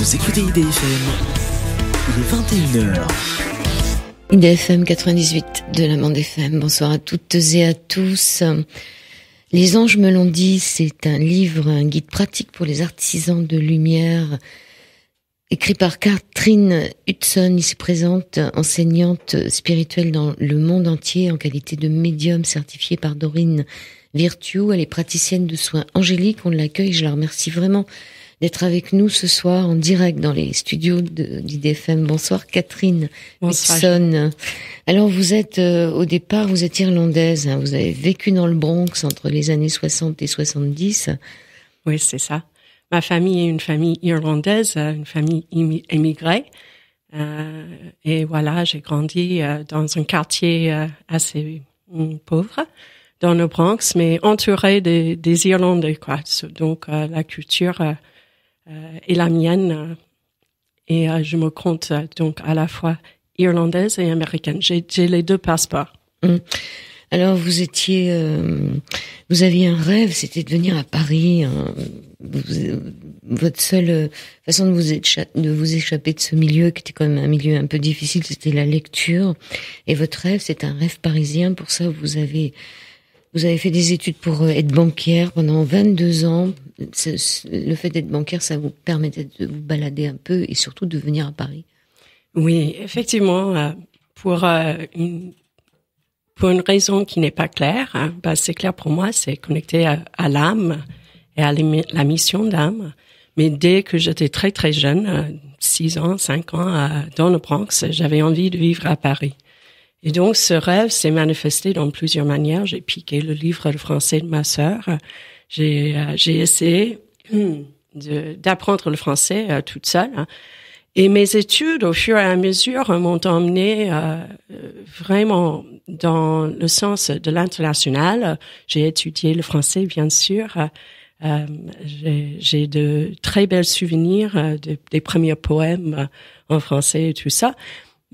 Vous écoutez IDFM, il est 21h. IDFM 98 de la Bande FM. Bonsoir à toutes et à tous. Les anges me l'ont dit, c'est un livre, un guide pratique pour les artisans de lumière, écrit par Catherine Hudson, ici présente, enseignante spirituelle dans le monde entier en qualité de médium certifiée par Dorine Virtue. Elle est praticienne de soins angéliques. On l'accueille, je la remercie vraiment d'être avec nous ce soir en direct dans les studios d'IDFM. Bonsoir Catherine Hudson. Alors vous êtes, au départ, vous êtes irlandaise, hein, vous avez vécu dans le Bronx entre les années 60 et 70. Oui, c'est ça. Ma famille est une famille irlandaise, une famille émigrée. Et voilà, j'ai grandi dans un quartier assez pauvre dans le Bronx, mais entouré des Irlandais, quoi. Donc la culture est la mienne et je me compte donc à la fois irlandaise et américaine. J'ai les deux passeports. Alors vous aviez un rêve, c'était de venir à Paris. Votre seule façon de vous échapper de ce milieu, qui était quand même un milieu un peu difficile, c'était la lecture. Et votre rêve, c'est un rêve parisien. Pour ça, vous avez fait des études pour être banquière pendant 22 ans. Le fait d'être banquière, ça vous permettait de vous balader un peu et surtout de venir à Paris. Oui, effectivement, pour une raison qui n'est pas claire, c'est clair pour moi, c'est connecté à l'âme et à la mission d'âme. Mais dès que j'étais très très jeune, 6 ans, 5 ans, dans le Bronx, j'avais envie de vivre à Paris. Et donc, ce rêve s'est manifesté dans plusieurs manières. J'ai piqué le livre de français de ma sœur. J'ai essayé d'apprendre le français toute seule. Et mes études, au fur et à mesure, m'ont emmené vraiment dans le sens de l'international. J'ai étudié le français, bien sûr. J'ai de très belles souvenirs des premiers poèmes en français et tout ça.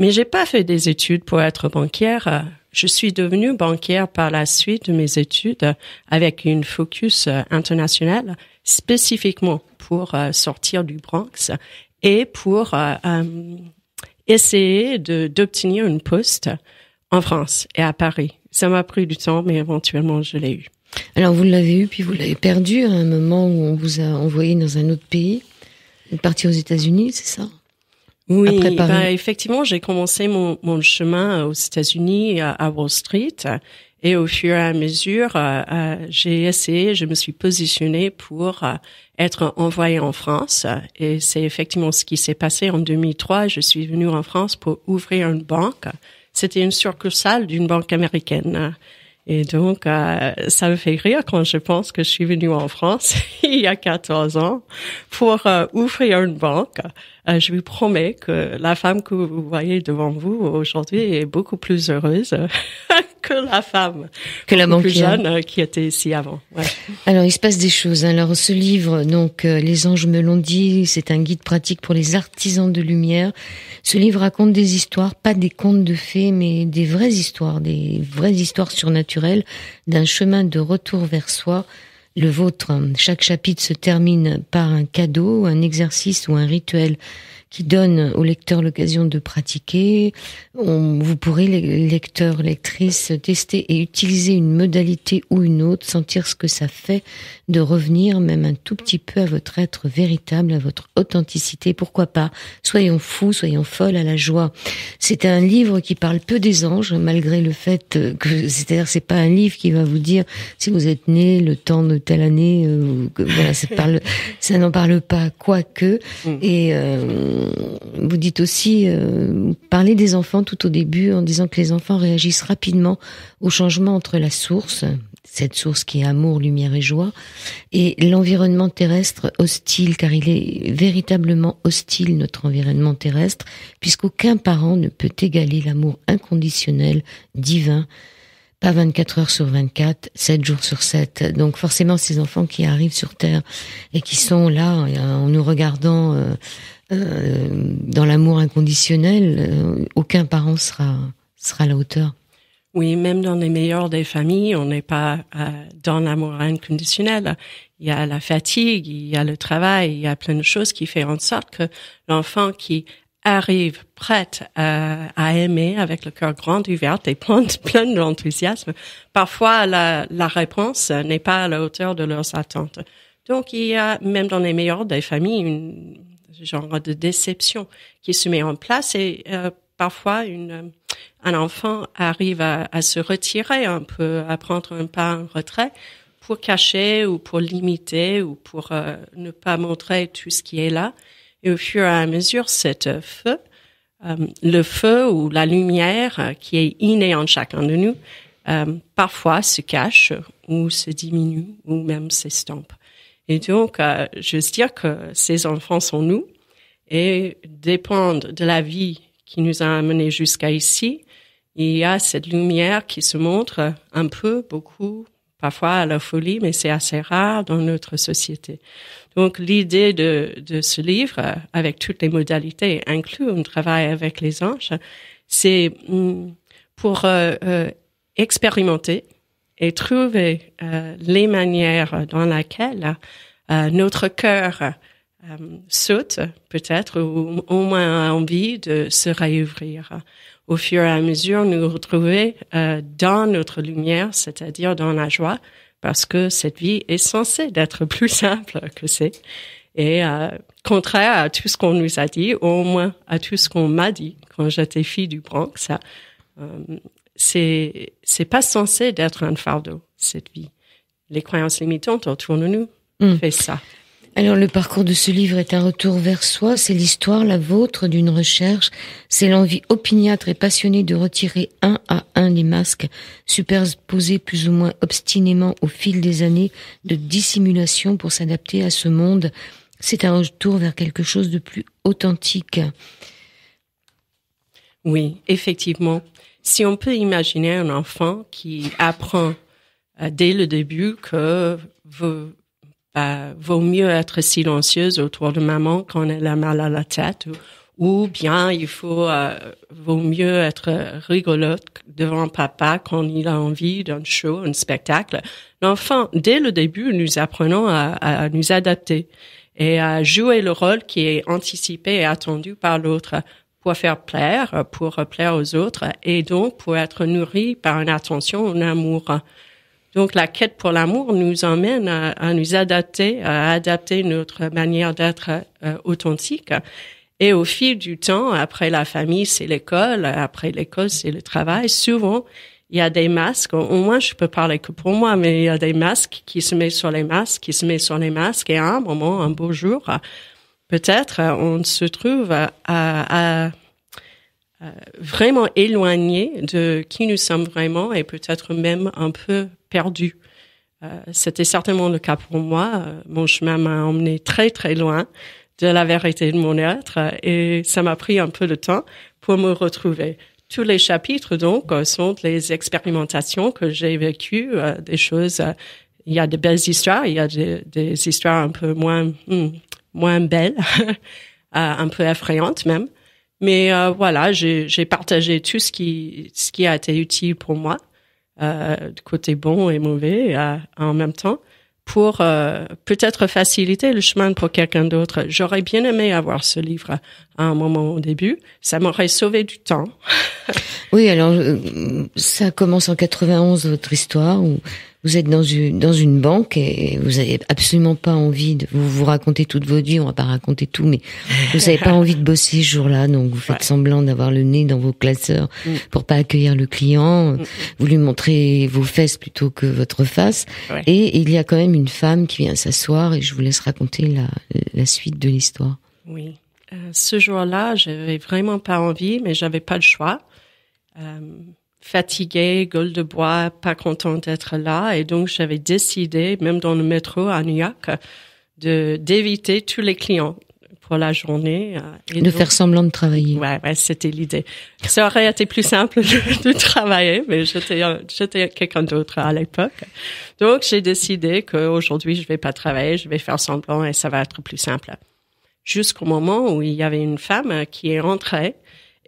Mais j'ai pas fait des études pour être banquière. Je suis devenue banquière par la suite de mes études avec une focus international spécifiquement pour sortir du Bronx et pour essayer d'obtenir une poste en France et à Paris. Ça m'a pris du temps, mais éventuellement je l'ai eu. Alors vous l'avez eu, puis vous l'avez perdu à un moment où on vous a envoyé dans un autre pays. Vous êtes parti aux États-Unis, c'est ça? Oui, effectivement, j'ai commencé mon chemin aux États-Unis à Wall Street et au fur et à mesure, je me suis positionnée pour être envoyée en France et c'est effectivement ce qui s'est passé en 2003. Je suis venue en France pour ouvrir une banque. C'était une succursale d'une banque américaine. Et donc, ça me fait rire quand je pense que je suis venue en France il y a 14 ans pour ouvrir une banque. Je vous promets que la femme que vous voyez devant vous aujourd'hui est beaucoup plus heureuse que la femme, que la banquière plus jeune qui était ici avant. Ouais. Alors, il se passe des choses. Alors, ce livre, donc, Les anges me l'ont dit, c'est un guide pratique pour les artisans de lumière. Ce livre raconte des histoires, pas des contes de fées, mais des vraies histoires surnaturelles, d'un chemin de retour vers soi, le vôtre. Chaque chapitre se termine par un cadeau, un exercice ou un rituel qui donne au lecteur l'occasion de pratiquer. Vous pourrez, les lecteurs, lectrices, tester et utiliser une modalité ou une autre, sentir ce que ça fait de revenir même un tout petit peu à votre être véritable, à votre authenticité. Pourquoi pas? Soyons fous, soyons folles à la joie. C'est un livre qui parle peu des anges, malgré le fait que, c'est-à-dire, c'est pas un livre qui va vous dire si vous êtes né le temps de telle année, voilà, ça n'en parle pas, quoique. Et, vous dites aussi, parlez des enfants tout au début en disant que les enfants réagissent rapidement au changement entre la source, cette source qui est amour, lumière et joie, et l'environnement terrestre hostile, car il est véritablement hostile, notre environnement terrestre, puisqu'aucun parent ne peut égaler l'amour inconditionnel, divin, pas 24 heures sur 24, 7 jours sur 7. Donc forcément, ces enfants qui arrivent sur Terre et qui sont là en nous regardant dans l'amour inconditionnel, aucun parent sera à la hauteur. Oui, même dans les meilleures des familles, on n'est pas dans l'amour inconditionnel. Il y a la fatigue, il y a le travail, il y a plein de choses qui font en sorte que l'enfant qui arrive prête à aimer avec le cœur grand ouvert et plein d'enthousiasme, parfois la réponse n'est pas à la hauteur de leurs attentes. Donc il y a même dans les meilleures des familles une genre de déception qui se met en place et parfois un enfant arrive à se retirer un peu, à prendre un pas en retrait pour cacher ou pour limiter ou pour ne pas montrer tout ce qui est là. Et au fur et à mesure, le feu ou la lumière qui est innée en chacun de nous, parfois se cache ou se diminue ou même s'estompe. Et donc, j'ose dire que ces enfants sont nous et dépendent de la vie qui nous a amenés jusqu'à ici. Il y a cette lumière qui se montre un peu, beaucoup, parfois à la folie, mais c'est assez rare dans notre société. Donc, l'idée de ce livre, avec toutes les modalités, inclut un travail avec les anges, c'est pour expérimenter et trouver les manières dans lesquelles notre cœur saute, peut-être, ou au moins a envie de se réouvrir. Au fur et à mesure, nous retrouver dans notre lumière, c'est-à-dire dans la joie, parce que cette vie est censée d'être plus simple que c'est. Et contraire à tout ce qu'on nous a dit, au moins à tout ce qu'on m'a dit quand j'étais fille du Bronx, c'est pas censé d'être un fardeau, cette vie. Les croyances limitantes autour de nous fait ça. Alors, le parcours de ce livre est un retour vers soi. C'est l'histoire, la vôtre, d'une recherche. C'est l'envie opiniâtre et passionnée de retirer un à un les masques superposés plus ou moins obstinément au fil des années de dissimulation pour s'adapter à ce monde. C'est un retour vers quelque chose de plus authentique. Oui, effectivement. Si on peut imaginer un enfant qui apprend dès le début que vaut mieux être silencieuse autour de maman quand elle a mal à la tête, ou bien vaut mieux être rigolote devant papa quand il a envie d'un show, un spectacle. L'enfant, dès le début, nous apprenons à nous adapter et à jouer le rôle qui est anticipé et attendu par l'autre pour faire plaire, pour plaire aux autres et donc pour être nourri par une attention, un amour. Donc, la quête pour l'amour nous emmène à nous adapter, à adapter notre manière d'être authentique. Et au fil du temps, après la famille, c'est l'école, après l'école, c'est le travail. Souvent, il y a des masques, au moins je peux parler que pour moi, mais il y a des masques qui se mettent sur les masques, qui se mettent sur les masques. Et à un moment, un beau jour, peut-être, on se trouve à vraiment éloigné de qui nous sommes vraiment et peut-être même un peu perdu. C'était certainement le cas pour moi. Mon chemin m'a emmené très très loin de la vérité de mon être et ça m'a pris un peu de temps pour me retrouver. Tous les chapitres donc sont les expérimentations que j'ai vécues, des choses. Il y a de belles histoires, il y a des histoires un peu moins belles, un peu effrayantes même. Mais voilà, j'ai partagé tout ce qui a été utile pour moi, du côté bon et mauvais en même temps, pour peut-être faciliter le chemin pour quelqu'un d'autre. J'aurais bien aimé avoir ce livre à un moment au début. Ça m'aurait sauvé du temps. Oui, alors ça commence en 91, votre histoire, où vous êtes dans une banque et vous avez absolument pas envie de vous raconter toute votre vie. On va pas raconter tout, mais vous avez pas envie de bosser ce jour-là, donc vous faites semblant d'avoir le nez dans vos classeurs pour pas accueillir le client. Vous lui montrez vos fesses plutôt que votre face. Ouais. Et il y a quand même une femme qui vient s'asseoir et je vous laisse raconter la suite de l'histoire. Oui. Ce jour-là, j'avais vraiment pas envie, mais j'avais pas le choix. Fatiguée, gueule de bois, pas contente d'être là, et donc j'avais décidé, même dans le métro à New York, d'éviter tous les clients pour la journée. Et de faire semblant de travailler. Ouais, c'était l'idée. Ça aurait été plus simple de travailler, mais j'étais quelqu'un d'autre à l'époque. Donc j'ai décidé qu'aujourd'hui je vais pas travailler, je vais faire semblant et ça va être plus simple. Jusqu'au moment où il y avait une femme qui est rentrée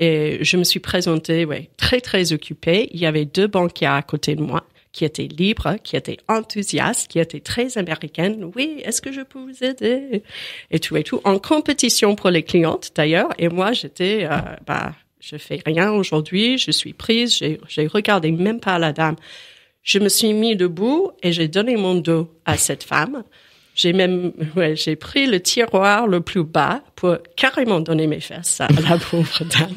Et je me suis présentée, très, très occupée. Il y avait 2 banquiers à côté de moi qui étaient libres, qui étaient enthousiastes, qui étaient très américaines. Oui, est-ce que je peux vous aider? Et tout, en compétition pour les clientes, d'ailleurs. Et moi, j'étais, je fais rien aujourd'hui, je suis prise, j'ai regardé même pas la dame. Je me suis mis debout et j'ai donné mon dos à cette femme. J'ai pris le tiroir le plus bas pour carrément donner mes fesses à la pauvre dame.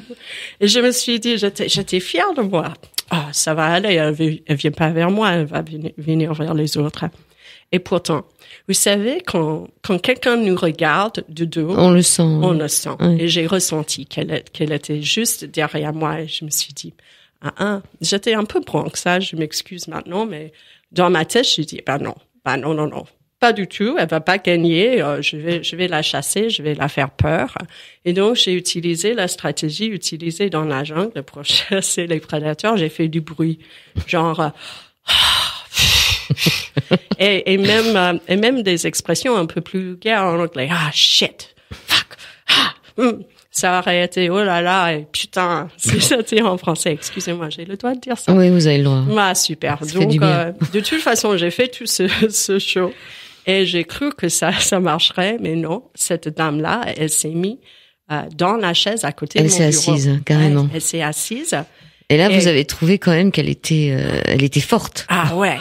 Et je me suis dit, j'étais fière de moi. Ah, ça va aller, elle vient pas vers moi, elle va venir vers les autres. Et pourtant, vous savez, quand quelqu'un nous regarde de dos, on le sent. On le sent. Oui. Et j'ai ressenti qu'elle était juste derrière moi et je me suis dit, j'étais un peu bronx, ça, je m'excuse maintenant, mais dans ma tête, je me dis, non. Pas du tout, elle va pas gagner, je vais la chasser, je vais la faire peur. Et donc, j'ai utilisé la stratégie utilisée dans la jungle pour chasser les prédateurs. J'ai fait du bruit, genre, et même des expressions un peu plus vulgaires en anglais. Ah, shit, fuck, Ça aurait été, oh là là, et putain, c'est ça, en français. Excusez-moi, j'ai le droit de dire ça. Oui, vous avez le droit. Ah, super. Ça Donc, fait de toute façon, j'ai fait tout ce show. Et j'ai cru que ça marcherait, mais non. Cette dame-là, elle s'est mise dans la chaise à côté de mon bureau. Elle s'est assise, carrément. Elle s'est assise. Et là, vous avez trouvé quand même qu'elle était forte. Ah ouais.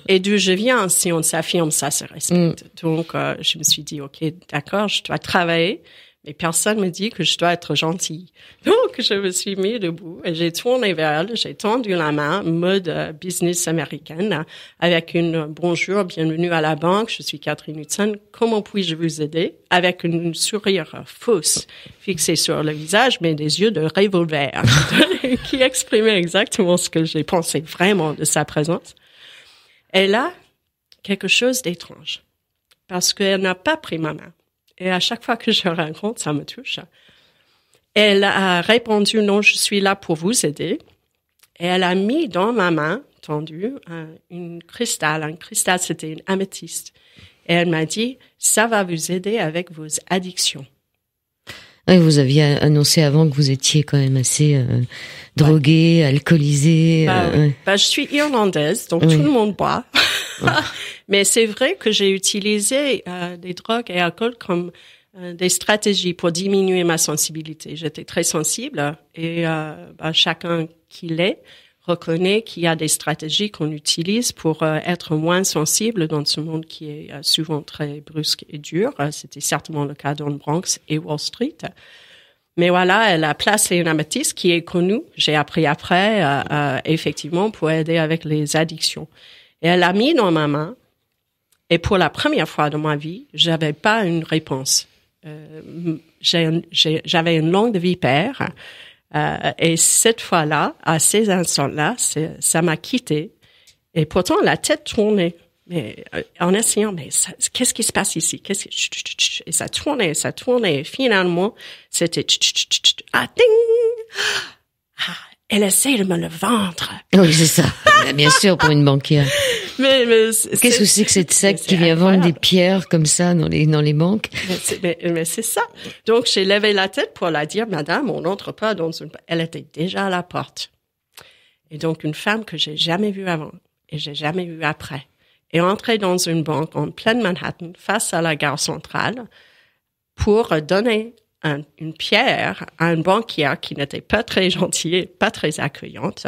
Et d'où je viens, si on s'affirme, ça se respecte. Donc, je me suis dit, OK, d'accord, je dois travailler. Mais personne me dit que je dois être gentille. Donc, je me suis mis debout et j'ai tourné vers elle, j'ai tendu la main, mode business américaine, avec une bonjour, bienvenue à la banque, je suis Catherine Hudson, comment puis-je vous aider? Avec une sourire fausse fixée sur le visage, mais des yeux de revolver, qui exprimaient exactement ce que j'ai pensé vraiment de sa présence. Et là, quelque chose d'étrange, parce qu'elle n'a pas pris ma main. Et à chaque fois que je rencontre, ça me touche. Elle a répondu, non, je suis là pour vous aider. Et elle a mis dans ma main tendue un cristal, c'était une améthyste. Et elle m'a dit, ça va vous aider avec vos addictions. Oui, vous aviez annoncé avant que vous étiez quand même assez droguée, alcoolisée. Je suis irlandaise, donc tout le monde boit. Mais c'est vrai que j'ai utilisé des drogues et alcool comme des stratégies pour diminuer ma sensibilité. J'étais très sensible et chacun qui l'est reconnaît qu'il y a des stratégies qu'on utilise pour être moins sensible dans ce monde qui est souvent très brusque et dur. C'était certainement le cas dans le Bronx et Wall Street. Mais voilà, elle a placé une améthyste qui est connue. J'ai appris après, effectivement, pour aider avec les addictions. Et elle l'a mis dans ma main. Et pour la première fois de ma vie, j'avais pas une réponse. J'avais une langue de vipère. Et cette fois-là, à ces instants-là, ça m'a quitté. Et pourtant, la tête tournait. Mais en essayant, qu'est-ce qui se passe ici? Et ça tournait. Et finalement, c'était ah, ding! Elle essaie de me le vendre. Oui, c'est ça. Bien sûr, pour une banquière. Mais qu'est-ce que c'est que cette secte qui vient vendre des pierres comme ça dans les banques? Mais c'est ça. Donc, j'ai levé la tête pour la dire, madame, on n'entre pas dans une... Elle était déjà à la porte. Et donc, une femme que j'ai jamais vue avant et j'ai jamais vue après est entrée dans une banque en pleine Manhattan, face à la gare centrale, pour donner une pierre à une banquière qui n'était pas très gentille et pas très accueillante.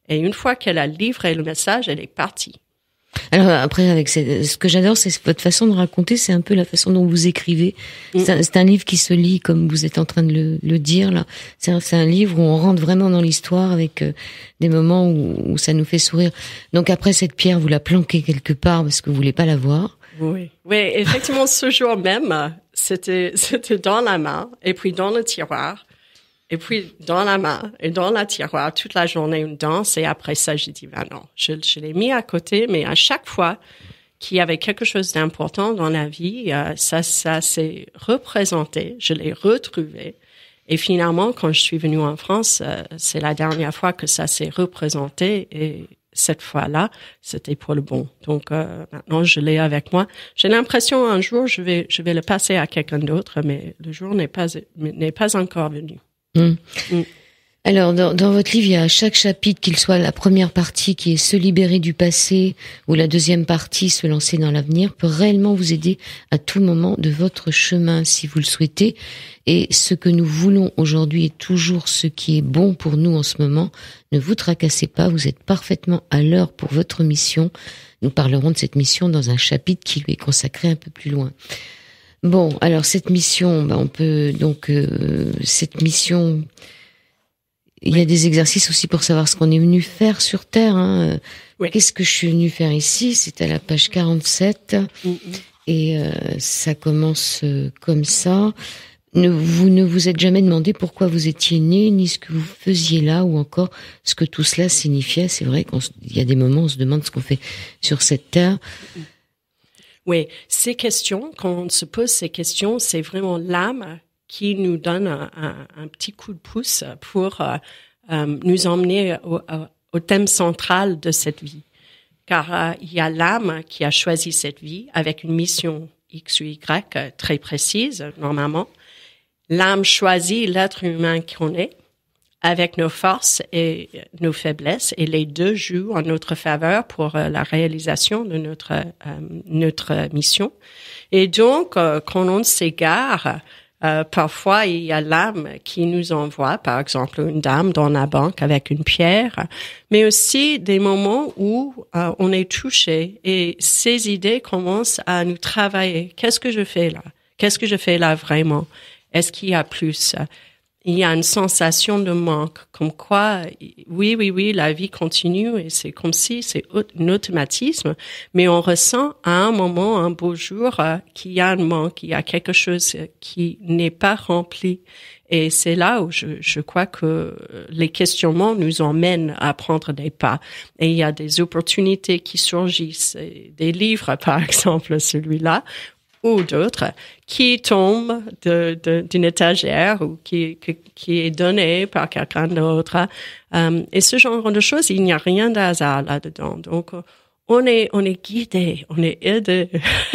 Et une fois qu'elle a livré le message, elle est partie. Alors après, avec ce que j'adore, c'est votre façon de raconter, c'est un peu la façon dont vous écrivez. C'est un livre qui se lit comme vous êtes en train de le dire là. C'est un livre où on rentre vraiment dans l'histoire avec des moments où ça nous fait sourire. Donc après cette pierre, vous la planquez quelque part parce que vous voulez pas la voir. Oui, effectivement, ce jour même, c'était dans la main, et puis dans le tiroir, et puis dans la main, et dans le tiroir, toute la journée, une danse, et après ça, j'ai dit, non, je l'ai mis à côté, mais à chaque fois qu'il y avait quelque chose d'important dans la vie, ça s'est représenté, je l'ai retrouvé, et finalement, quand je suis venue en France, c'est la dernière fois que ça s'est représenté, et cette fois-là, c'était pour le bon. Donc maintenant, je l'ai avec moi. J'ai l'impression un jour, je vais le passer à quelqu'un d'autre, mais le jour n'est pas encore venu. Alors, dans votre livre, il y a à chaque chapitre, qu'il soit la première partie qui est se libérer du passé ou la deuxième partie se lancer dans l'avenir, peut réellement vous aider à tout moment de votre chemin si vous le souhaitez. Et ce que nous voulons aujourd'hui est toujours ce qui est bon pour nous en ce moment. Ne vous tracassez pas, vous êtes parfaitement à l'heure pour votre mission. Nous parlerons de cette mission dans un chapitre qui lui est consacré un peu plus loin. Bon, alors cette mission, on peut donc cette mission. Il y a des exercices aussi pour savoir ce qu'on est venu faire sur Terre. Hein. Oui. Qu'est-ce que je suis venu faire ici? C'est à la page 47 et ça commence comme ça. Vous ne vous êtes jamais demandé pourquoi vous étiez né, ni ce que vous faisiez là, ou encore ce que tout cela signifiait. C'est vrai qu'il y a des moments où on se demande ce qu'on fait sur cette Terre. Oui, ces questions, quand on se pose ces questions, c'est vraiment l'âme qui nous donne un petit coup de pouce pour nous emmener au thème central de cette vie. Car il y a l'âme qui a choisi cette vie avec une mission X ou Y très précise, normalement. L'âme choisit l'être humain qu'on est, avec nos forces et nos faiblesses, et les deux jouent en notre faveur pour la réalisation de notre mission. Et donc, quand on s'égare, parfois, il y a l'âme qui nous envoie, par exemple, une dame dans la banque avec une pierre, mais aussi des moments où on est touché et ces idées commencent à nous travailler. Qu'est-ce que je fais là? Qu'est-ce que je fais là vraiment? Est-ce qu'il y a plus? Il y a une sensation de manque, comme quoi, oui, la vie continue et c'est comme si c'est un automatisme, mais on ressent à un moment, un beau jour, qu'il y a un manque, il y a quelque chose qui n'est pas rempli. Et c'est là où je crois que les questionnements nous emmènent à prendre des pas. Et il y a des opportunités qui surgissent, des livres, par exemple, celui-là, ou d'autres, qui tombent d'une étagère ou qui est donné par quelqu'un d'autre. Et ce genre de choses, il n'y a rien de hasard là-dedans. Donc, on est guidé, on est aidé,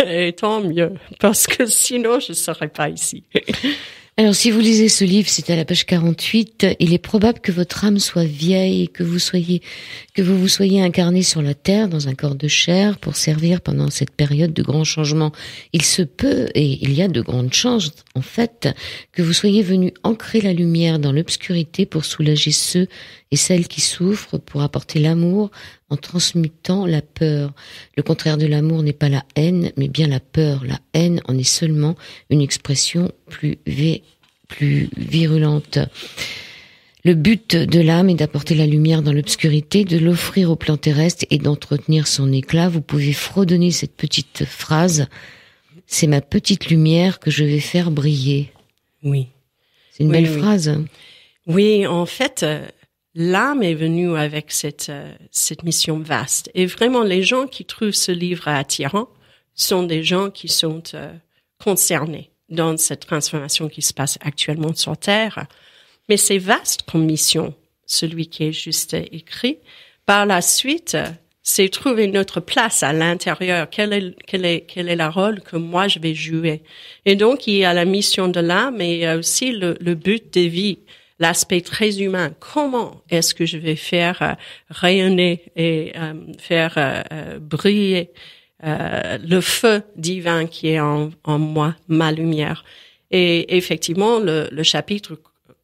et tant mieux, parce que sinon, je ne serais pas ici. Alors, si vous lisez ce livre, c'est à la page 48, il est probable que votre âme soit vieille et que vous vous soyez incarné sur la terre dans un corps de chair pour servir pendant cette période de grands changements. Il se peut, et il y a de grandes chances, en fait, que vous soyez venu ancrer la lumière dans l'obscurité pour soulager ceux et celles qui souffrent, pour apporter l'amour en transmutant la peur. Le contraire de l'amour n'est pas la haine, mais bien la peur. La haine en est seulement une expression plus virulente. Le but de l'âme est d'apporter la lumière dans l'obscurité, de l'offrir au plan terrestre et d'entretenir son éclat. Vous pouvez fredonner cette petite phrase. C'est ma petite lumière que je vais faire briller. Oui. C'est une belle phrase. Oui, en fait, l'âme est venue avec cette mission vaste. Et vraiment, les gens qui trouvent ce livre attirant sont des gens qui sont concernés dans cette transformation qui se passe actuellement sur Terre. Mais c'est vaste comme mission, celui qui est juste écrit. Par la suite, c'est trouver notre place à l'intérieur. Quel est le rôle que moi je vais jouer? Et donc, il y a la mission de l'âme et il y a aussi le but de vie, l'aspect très humain. Comment est-ce que je vais faire rayonner et faire briller le feu divin qui est en moi, ma lumière? Et effectivement, le chapitre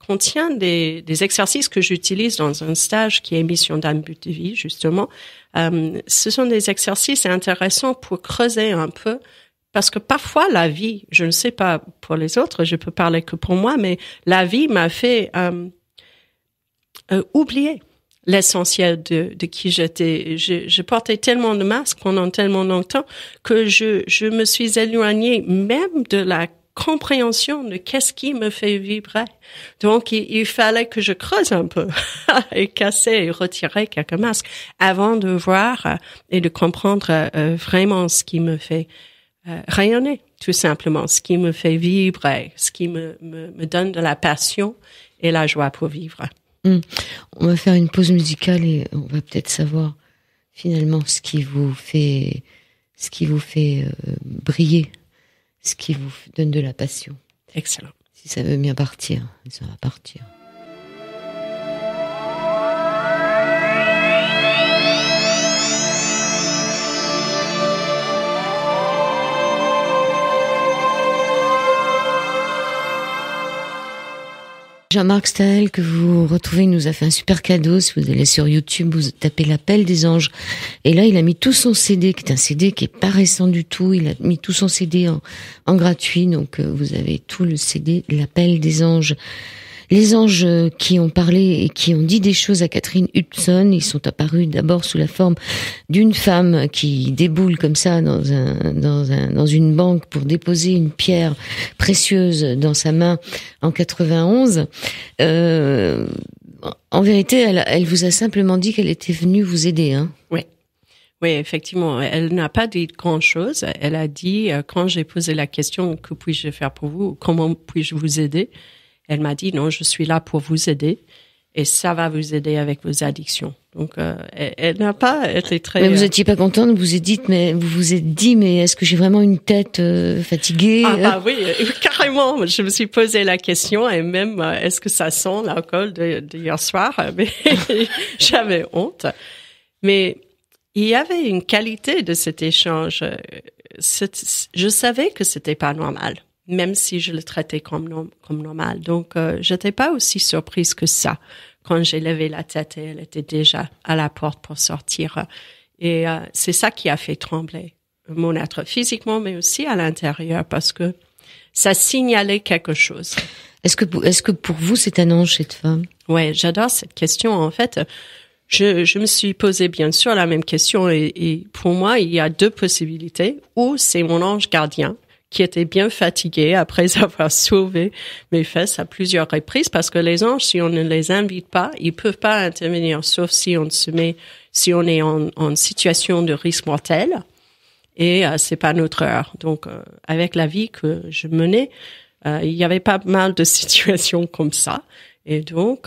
contient des exercices que j'utilise dans un stage qui est Mission d'âme, but de vie, justement. Ce sont des exercices intéressants pour creuser un peu, parce que parfois la vie, je ne sais pas pour les autres, je peux parler que pour moi, mais la vie m'a fait oublier l'essentiel de qui j'étais. Je portais tellement de masques pendant tellement longtemps que je me suis éloignée même de la compréhension de qu'est-ce qui me fait vibrer. Donc, il fallait que je creuse un peu et casser et retirer quelques masques avant de voir et de comprendre vraiment ce qui me fait rayonner, tout simplement, ce qui me fait vibrer, ce qui me donne de la passion et la joie pour vivre. On va faire une pause musicale et on va peut-être savoir finalement ce qui vous fait briller. Ce qui vous donne de la passion. Excellent. Si ça veut bien partir, ça va partir. Jean-Marc Staël, que vous retrouvez, il nous a fait un super cadeau. Si vous allez sur YouTube, vous tapez l'Appel des anges. Et là, il a mis tout son CD, qui est un CD qui est pas récent du tout. Il a mis tout son CD en gratuit. Donc, vous avez tout le CD, l'Appel des anges. Les anges qui ont parlé et qui ont dit des choses à Catherine Hudson, ils sont apparus d'abord sous la forme d'une femme qui déboule comme ça dans une banque pour déposer une pierre précieuse dans sa main en 91. En vérité, elle vous a simplement dit qu'elle était venue vous aider, hein. Oui. Oui, effectivement. Elle n'a pas dit grand-chose. Elle a dit, quand j'ai posé la question, que puis-je faire pour vous? Comment puis-je vous aider? Elle m'a dit, non, je suis là pour vous aider et ça va vous aider avec vos addictions. Donc, elle n'a pas été très... Mais vous étiez pas contente, vous vous êtes dit, mais est-ce que j'ai vraiment une tête fatiguée? Ah bah oui, carrément. Je me suis posé la question et même, est-ce que ça sent l'alcool de hier soir? Mais j'avais honte. Mais il y avait une qualité de cet échange. Je savais que c'était pas normal, même si je le traitais comme normal. Donc, j'étais pas aussi surprise que ça quand j'ai levé la tête et elle était déjà à la porte pour sortir. Et c'est ça qui a fait trembler mon être physiquement, mais aussi à l'intérieur, parce que ça signalait quelque chose. Est-ce que pour vous, c'est un ange, cette femme? Ouais, j'adore cette question. En fait, je me suis posé bien sûr la même question et pour moi, il y a deux possibilités. Ou c'est mon ange gardien, qui était bien fatigué après avoir sauvé mes fesses à plusieurs reprises, parce que les anges, si on ne les invite pas, ils peuvent pas intervenir, sauf si on est en situation de risque mortel, et c'est pas notre heure. Donc, avec la vie que je menais, il y avait pas mal de situations comme ça. Et donc,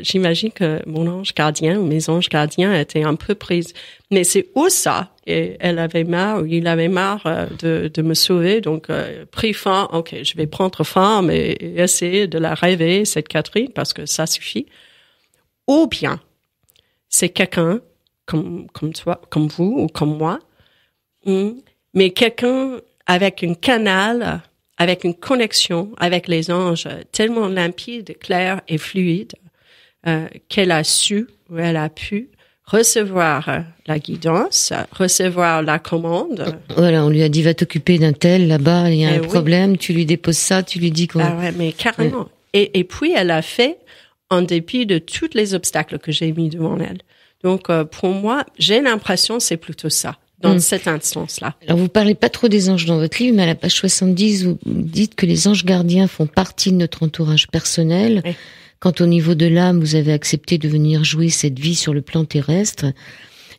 j'imagine que mon ange gardien ou mes anges gardiens étaient un peu prises. Mais c'est où ça? Et il avait marre de me sauver. Donc, pris fin, ok, je vais prendre forme et essayer de la réveiller, cette Catherine, parce que ça suffit. Ou bien, c'est quelqu'un comme toi, comme vous ou comme moi, mais quelqu'un avec un canal, avec une connexion avec les anges tellement limpide, claire et fluide, qu'elle a su ou elle a pu recevoir la guidance, recevoir la commande. Voilà, on lui a dit, va t'occuper d'un tel, là-bas, il y a un problème, tu lui déposes ça, tu lui dis quoi. Ah ouais, mais carrément. Ouais. Et puis, elle a fait en dépit de tous les obstacles que j'ai mis devant elle. Donc, pour moi, j'ai l'impression c'est plutôt ça, dans cette instance-là. Alors, vous parlez pas trop des anges dans votre livre, mais à la page 70, vous dites que les anges gardiens font partie de notre entourage personnel. Oui. Quand au niveau de l'âme, vous avez accepté de venir jouer cette vie sur le plan terrestre,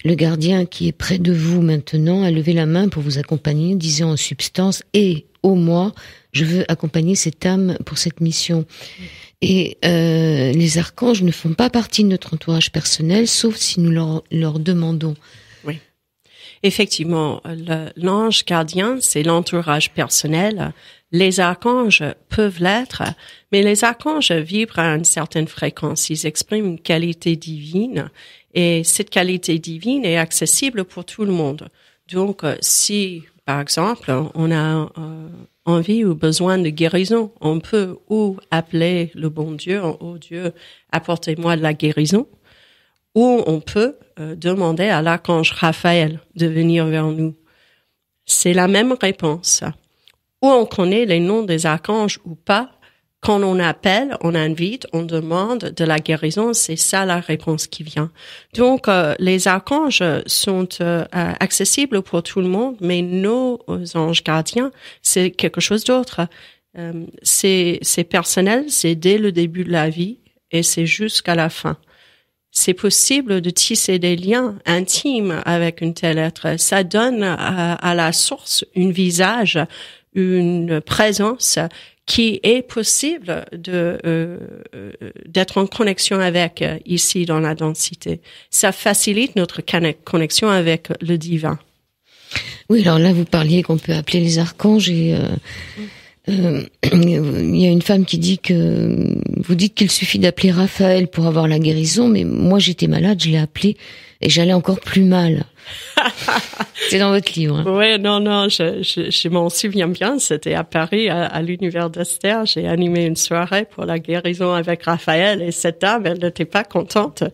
le gardien qui est près de vous maintenant a levé la main pour vous accompagner, disant en substance « Et, ô moi, je veux accompagner cette âme pour cette mission ». Et les archanges ne font pas partie de notre entourage personnel, sauf si nous leur demandons. Oui, effectivement, l'ange gardien, c'est l'entourage personnel. Les archanges peuvent l'être, mais les archanges vibrent à une certaine fréquence. Ils expriment une qualité divine et cette qualité divine est accessible pour tout le monde. Donc, si, par exemple, on a envie ou besoin de guérison, on peut ou appeler le bon Dieu, oh Dieu, apportez-moi de la guérison, ou on peut demander à l'archange Raphaël de venir vers nous. C'est la même réponse. Ou on connaît les noms des archanges ou pas, quand on appelle, on invite, on demande de la guérison, c'est ça la réponse qui vient. Donc, les archanges sont accessibles pour tout le monde, mais nos anges gardiens, c'est quelque chose d'autre. C'est personnel, c'est dès le début de la vie et c'est jusqu'à la fin. C'est possible de tisser des liens intimes avec une telle être. Ça donne à la source un visage, une présence qui est possible d'être en connexion avec ici dans la densité. Ça facilite notre connexion avec le divin. Oui, alors là, vous parliez qu'on peut appeler les archanges et il y a une femme qui dit que vous dites qu'il suffit d'appeler Raphaël pour avoir la guérison, mais moi j'étais malade, je l'ai appelé et j'allais encore plus mal. C'est dans votre livre. Hein. Ouais, non, je m'en souviens bien. C'était à Paris, à l'univers d'Esther. J'ai animé une soirée pour la guérison avec Raphaël et cette dame, elle n'était pas contente.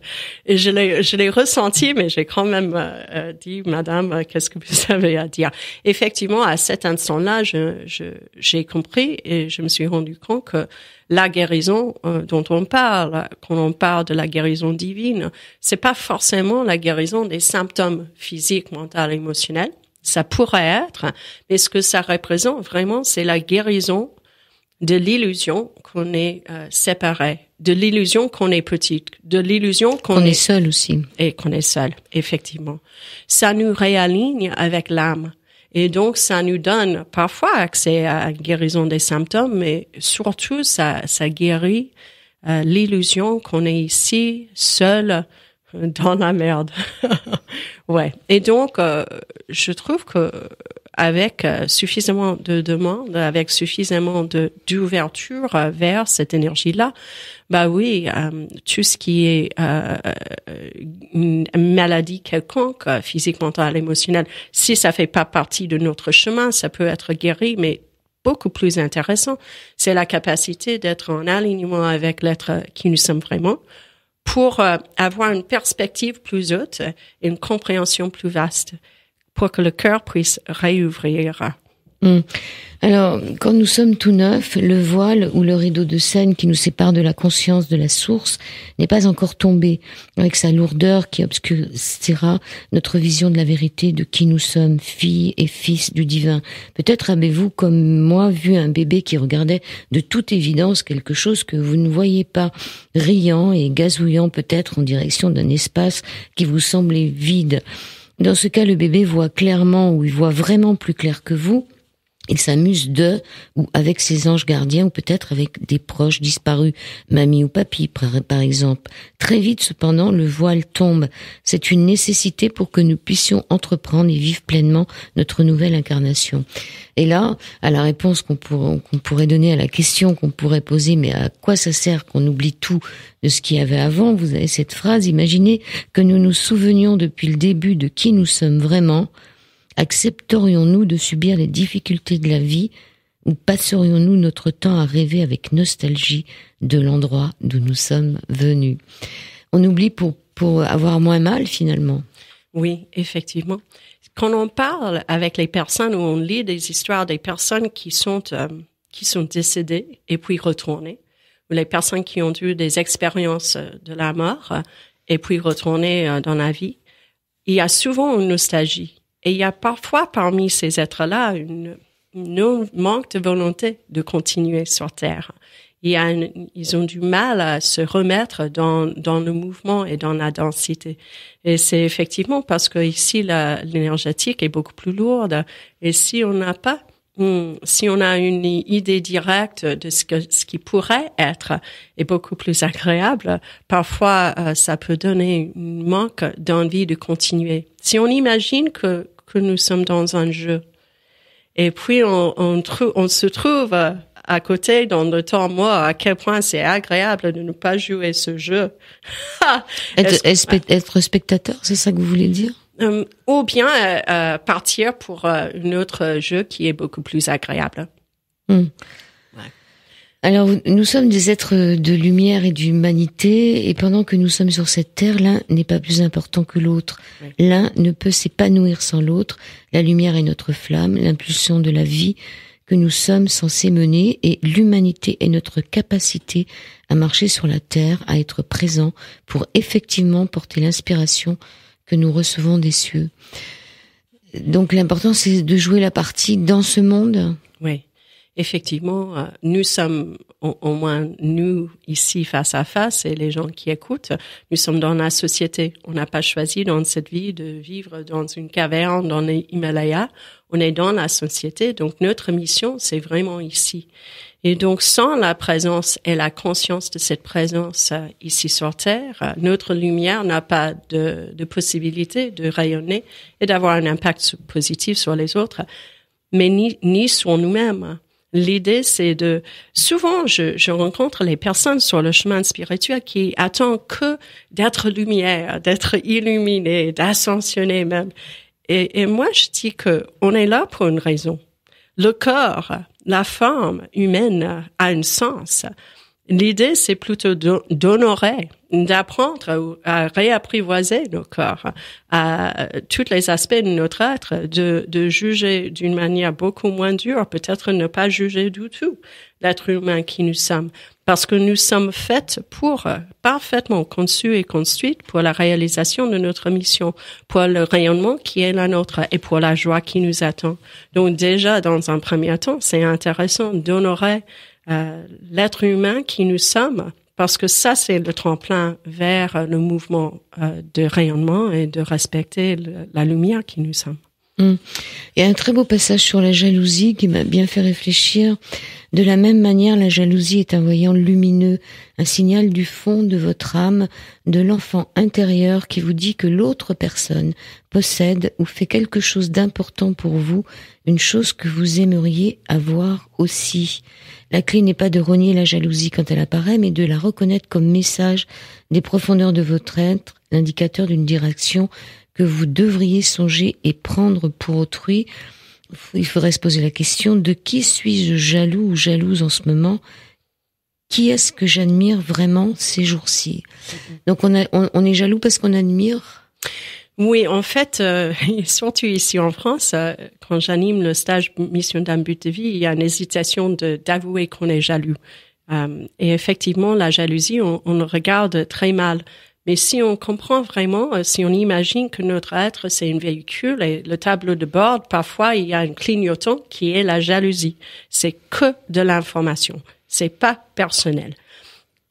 Et je l'ai ressenti, mais j'ai quand même dit, Madame, qu'est-ce que vous avez à dire? Effectivement, à cet instant-là, j'ai compris et je me suis rendu compte que la guérison dont on parle, quand on parle de la guérison divine, c'est pas forcément la guérison des symptômes physiques, mentaux, émotionnels. Ça pourrait être, mais ce que ça représente vraiment, c'est la guérison de l'illusion qu'on est séparé, de l'illusion qu'on est petite, de l'illusion qu'on est seul aussi. Et qu'on est seul, effectivement. Ça nous réaligne avec l'âme. Et donc, ça nous donne parfois accès à la guérison des symptômes, mais surtout, ça guérit l'illusion qu'on est ici, seul, dans la merde. Ouais. Et donc, je trouve que avec suffisamment de demandes, avec suffisamment d'ouverture vers cette énergie-là, bah oui, tout ce qui est une maladie quelconque, physique, mentale, émotionnelle, si ça fait pas partie de notre chemin, ça peut être guéri, mais beaucoup plus intéressant, c'est la capacité d'être en alignement avec l'être qui nous sommes vraiment, pour avoir une perspective plus haute et une compréhension plus vaste, pour que le cœur puisse réouvrir. Alors, quand nous sommes tout neufs, le voile ou le rideau de scène qui nous sépare de la conscience de la source n'est pas encore tombé, avec sa lourdeur qui obscurcira notre vision de la vérité de qui nous sommes, filles et fils du divin. Peut-être avez-vous, comme moi, vu un bébé qui regardait de toute évidence quelque chose que vous ne voyez pas, riant et gazouillant peut-être en direction d'un espace qui vous semblait vide. Dans ce cas, le bébé voit clairement, ou il voit vraiment plus clair que vous. Il s'amuse de ou avec ses anges gardiens, ou peut-être avec des proches disparus, mamie ou papy par exemple. Très vite cependant, le voile tombe. C'est une nécessité pour que nous puissions entreprendre et vivre pleinement notre nouvelle incarnation. Et là, à la réponse qu'on pourrait donner à la question qu'on pourrait poser, mais à quoi ça sert qu'on oublie tout de ce qu'il y avait avant, vous avez cette phrase, imaginez que nous nous souvenions depuis le début de qui nous sommes vraiment. Accepterions-nous de subir les difficultés de la vie ou passerions-nous notre temps à rêver avec nostalgie de l'endroit d'où nous sommes venus? On oublie pour avoir moins mal finalement. Oui, effectivement. Quand on parle avec les personnes ou on lit des histoires des personnes qui sont décédées et puis retournées, ou les personnes qui ont eu des expériences de la mort et puis retournées dans la vie, il y a souvent une nostalgie. Et il y a parfois parmi ces êtres-là un manque de volonté de continuer sur Terre. Ils ont du mal à se remettre dans le mouvement et dans la densité. Et c'est effectivement parce que ici l'énergétique est beaucoup plus lourde. Et si on a une idée directe de ce qui pourrait être et beaucoup plus agréable, parfois ça peut donner un manque d'envie de continuer. Si on imagine que nous sommes dans un jeu et puis on se trouve à côté dans le temps mort, à quel point c'est agréable de ne pas jouer ce jeu. Être spectateur, c'est ça que vous voulez dire? Ou bien partir pour un autre jeu qui est beaucoup plus agréable. Ouais. Alors, nous sommes des êtres de lumière et d'humanité, et pendant que nous sommes sur cette terre, l'un n'est pas plus important que l'autre. Oui. L'un ne peut s'épanouir sans l'autre. La lumière est notre flamme, l'impulsion de la vie que nous sommes censés mener, et l'humanité est notre capacité à marcher sur la terre, à être présent pour effectivement porter l'inspiration que nous recevons des cieux. Donc l'important, c'est de jouer la partie dans ce monde. Oui. Effectivement, nous sommes, au moins nous, ici, face à face, et les gens qui écoutent, nous sommes dans la société. On n'a pas choisi dans cette vie de vivre dans une caverne, dans les Himalayas. On est dans la société, donc notre mission, c'est vraiment ici. Et donc, sans la présence et la conscience de cette présence ici sur Terre, notre lumière n'a pas de possibilité de rayonner et d'avoir un impact positif sur les autres, mais ni sur nous-mêmes. L'idée, c'est souvent, je rencontre les personnes sur le chemin spirituel qui attendent que d'être lumière, d'être illuminé, d'ascensionner même. Et moi, je dis que on est là pour une raison. Le corps, la forme humaine a un sens. L'idée, c'est plutôt d'honorer, d'apprendre à réapprivoiser nos corps, à tous les aspects de notre être, de juger d'une manière beaucoup moins dure, peut-être ne pas juger du tout l'être humain qui nous sommes, parce que nous sommes faits parfaitement conçus et construites pour la réalisation de notre mission, pour le rayonnement qui est la nôtre et pour la joie qui nous attend. Donc déjà, dans un premier temps, c'est intéressant d'honorer l'être humain qui nous sommes, parce que ça, c'est le tremplin vers le mouvement de rayonnement et de respecter la lumière qui nous sommes. Il y a un très beau passage sur la jalousie qui m'a bien fait réfléchir. De la même manière, la jalousie est un voyant lumineux, un signal du fond de votre âme, de l'enfant intérieur qui vous dit que l'autre personne possède ou fait quelque chose d'important pour vous, une chose que vous aimeriez avoir aussi. La clé n'est pas de renier la jalousie quand elle apparaît, mais de la reconnaître comme message des profondeurs de votre être, l'indicateur d'une direction que vous devriez songer et prendre pour autrui. Il faudrait se poser la question, de qui suis-je jaloux ou jalouse en ce moment? Qui est-ce que j'admire vraiment ces jours-ci? Donc on est jaloux parce qu'on admire? Oui, en fait, surtout ici en France, quand j'anime le stage Mission d'un but de vie, il y a une hésitation d'avouer qu'on est jaloux. Et effectivement, la jalousie, on le regarde très mal. Mais si on comprend vraiment, si on imagine que notre être, c'est un véhicule et le tableau de bord, parfois, il y a un clignotant qui est la jalousie. C'est que de l'information. C'est pas personnel.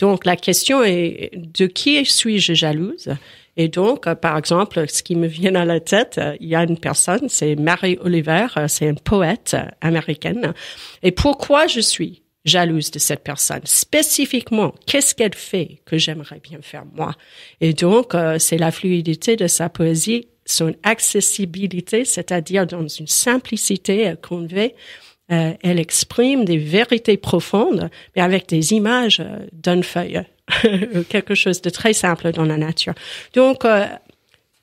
Donc, la question est, de qui suis-je jalouse? Et donc, par exemple, ce qui me vient à la tête, il y a une personne, c'est Mary Oliver, c'est une poète américaine. Et pourquoi je suis jalouse de cette personne? Spécifiquement, qu'est-ce qu'elle fait que j'aimerais bien faire moi? Et donc, c'est la fluidité de sa poésie, son accessibilité, c'est-à-dire dans une simplicité qu'on veut. Elle exprime des vérités profondes, mais avec des images d'une feuille. Quelque chose de très simple dans la nature. Donc,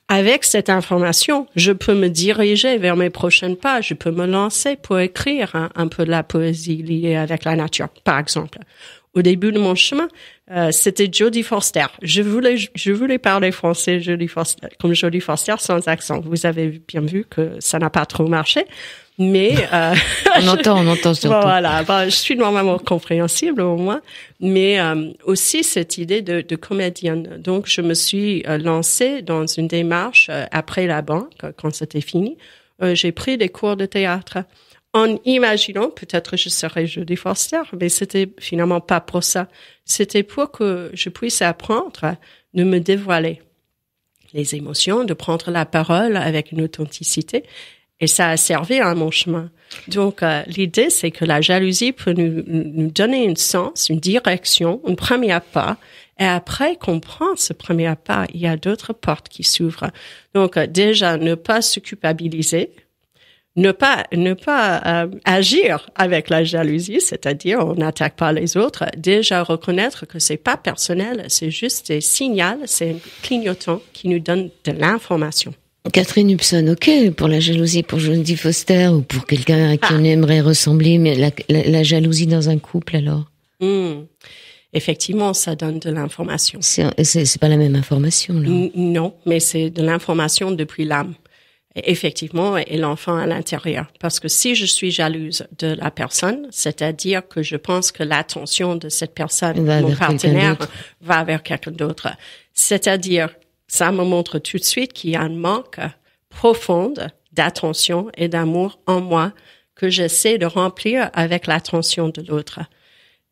avec cette information, je peux me diriger vers mes prochaines pages. Je peux me lancer pour écrire un peu de la poésie liée avec la nature, par exemple. Au début de mon chemin, c'était Jodie Foster. Je voulais parler français comme Jodie Foster sans accent. Vous avez bien vu que ça n'a pas trop marché. Mais on entend surtout. Voilà, je suis normalement compréhensible au moins, mais aussi cette idée de comédienne. Donc je me suis lancée dans une démarche après la banque quand c'était fini. J'ai pris des cours de théâtre en imaginant peut-être je serais Jodie Foster, mais c'était finalement pas pour ça. C'était pour que je puisse apprendre de me dévoiler les émotions, de prendre la parole avec une authenticité. Et ça a servi à mon chemin. Donc, l'idée, c'est que la jalousie peut nous donner un sens, une direction, un premier pas. Et après qu'on prend ce premier pas, il y a d'autres portes qui s'ouvrent. Donc, déjà, ne pas se culpabiliser, ne pas agir avec la jalousie, c'est-à-dire on n'attaque pas les autres. Déjà, reconnaître que c'est pas personnel, c'est juste des signaux, c'est un clignotant qui nous donne de l'information. Catherine Hubson, ok, pour la jalousie, pour Jodie Foster ou pour quelqu'un à qui on aimerait ressembler, mais la jalousie dans un couple alors? Effectivement, ça donne de l'information. C'est pas la même information, là. Non, mais c'est de l'information depuis l'âme. Effectivement, et l'enfant à l'intérieur. Parce que si je suis jalouse de la personne, c'est-à-dire que je pense que l'attention de cette personne, mon partenaire, va vers quelqu'un d'autre. C'est-à-dire, ça me montre tout de suite qu'il y a un manque profond d'attention et d'amour en moi que j'essaie de remplir avec l'attention de l'autre.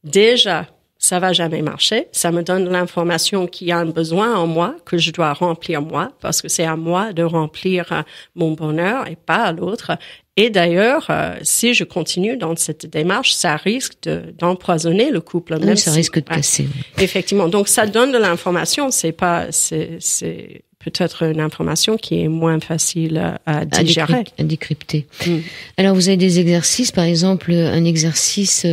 Déjà, ça va jamais marcher. Ça me donne l'information qu'il y a un besoin en moi que je dois remplir moi, parce que c'est à moi de remplir mon bonheur et pas à l'autre. Et d'ailleurs, si je continue dans cette démarche, ça risque d'empoisonner le couple. Oui, ça risque de casser. Effectivement. Donc, ça donne de l'information. C'est peut-être une information qui est moins facile à digérer. À décrypter. Alors, vous avez des exercices, par exemple, un exercice,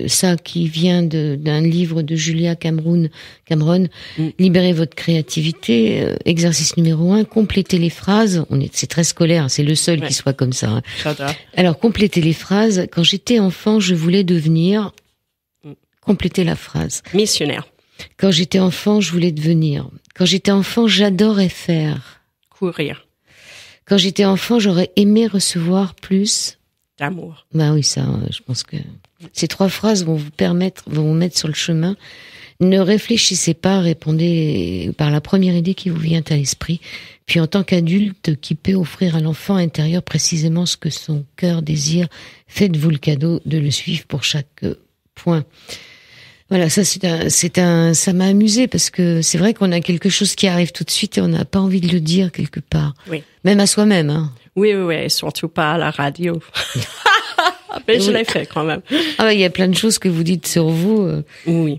ça qui vient d'un livre de Julia Cameron, Libérez votre créativité, exercice numéro 1, complétez les phrases. C'est très scolaire, c'est le seul qui soit comme ça. Hein. J'adore. Alors, complétez les phrases. Quand j'étais enfant, je voulais devenir... Complétez la phrase. Missionnaire. Quand j'étais enfant, je voulais devenir. Quand j'étais enfant, j'adorais faire. Courir. Quand j'étais enfant, j'aurais aimé recevoir plus d'amour. Bah oui, ça, je pense que ces 3 phrases vont vous mettre sur le chemin. Ne réfléchissez pas, répondez par la première idée qui vous vient à l'esprit. Puis en tant qu'adulte qui peut offrir à l'enfant intérieur précisément ce que son cœur désire, faites-vous le cadeau de le suivre pour chaque point. Voilà, ça ça m'a amusé parce que c'est vrai qu'on a quelque chose qui arrive tout de suite et on n'a pas envie de le dire quelque part. Oui. Même à soi-même, hein. Oui, surtout pas à la radio. Mais je l'ai fait quand même. Ah, il y a plein de choses que vous dites sur vous,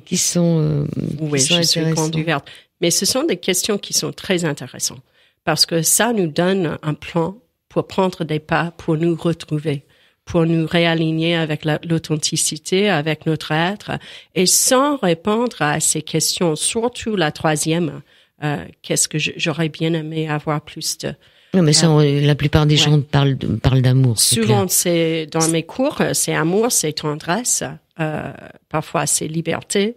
qui sont, oui, qui sont je suis grande ouverte. Mais ce sont des questions qui sont très intéressantes parce que ça nous donne un plan pour prendre des pas, pour nous retrouver, pour nous réaligner avec l'authenticité, avec notre être, et sans répondre à ces questions, surtout la 3e, qu'est-ce que j'aurais bien aimé avoir plus de... Non, mais ça, la plupart des gens parlent d'amour. Souvent, c'est dans mes cours, c'est amour, c'est tendresse, parfois c'est liberté,